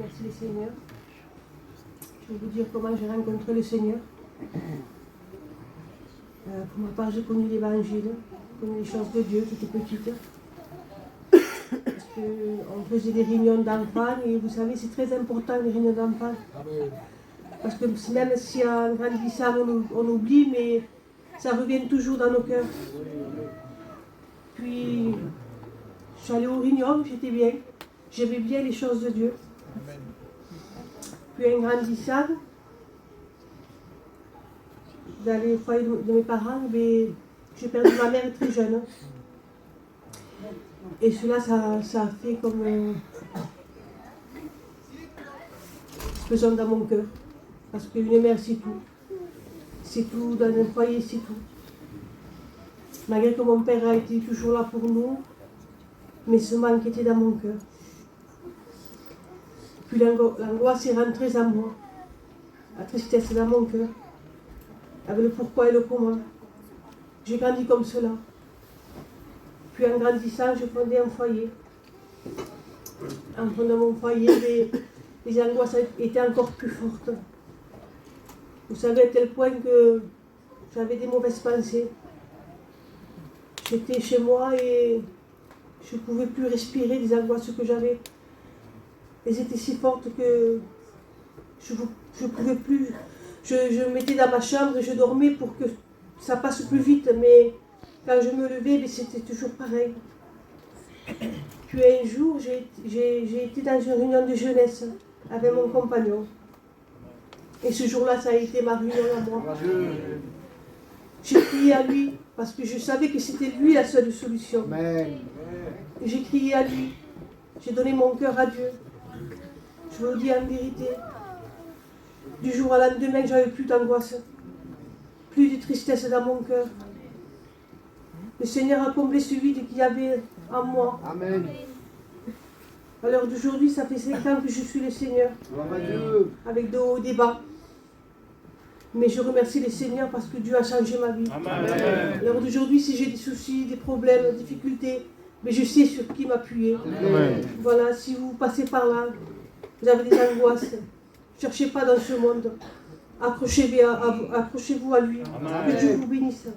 remercie le Seigneur. Je vais vous dire comment j'ai rencontré le Seigneur. Pour ma part, j'ai connu l'Évangile, j'ai connu les choses de Dieu, j'étais petite. Parce qu'on faisait des réunions d'enfants, et vous savez, c'est très important les réunions d'enfants. Parce que même si en grandissant, on oublie, mais ça revient toujours dans nos cœurs. Puis, je suis allée aux réunions, j'étais bien. J'aimais bien les choses de Dieu. Puis, en grandissant, dans les foyers de mes parents, j'ai perdu ma mère très jeune. Et cela, ça a fait comme explosion dans mon cœur. Parce qu'une mère, c'est tout. C'est tout, dans un foyer, c'est tout. Malgré que mon père a été toujours là pour nous, mais ce manque était dans mon cœur. Puis l'angoisse est rentrée en moi, la tristesse dans mon cœur, avec le pourquoi et le comment. J'ai grandi comme cela. Puis en grandissant, je fondais un foyer. En fondant mon foyer, les angoisses étaient encore plus fortes. Vous savez, à tel point que j'avais des mauvaises pensées. J'étais chez moi et je ne pouvais plus respirer des angoisses que j'avais. Elles étaient si fortes que je ne pouvais plus. Je me mettais dans ma chambre et je dormais pour que ça passe plus vite, mais quand je me levais, c'était toujours pareil. Puis un jour, j'ai été dans une réunion de jeunesse avec mon compagnon. Et ce jour-là, ça a été ma réunion à moi. J'ai crié à lui, parce que je savais que c'était lui la seule solution. J'ai crié à lui. J'ai donné mon cœur à Dieu. Je vous le dis en vérité. Du jour au lendemain, j'avais plus d'angoisse. Plus de tristesse dans mon cœur. Le Seigneur a comblé ce vide qu'il y avait en moi. Amen. À l'heure d'aujourd'hui, ça fait 5 ans que je suis le Seigneur. Avec de hauts et des bas. Mais je remercie le Seigneur parce que Dieu a changé ma vie. Amen. À l'heure d'aujourd'hui, si j'ai des soucis, des problèmes, des difficultés, mais je sais sur qui m'appuyer. Voilà, si vous passez par là, vous avez des angoisses, ne cherchez pas dans ce monde. Accrochez-vous à lui. Amen. Que Dieu vous bénisse.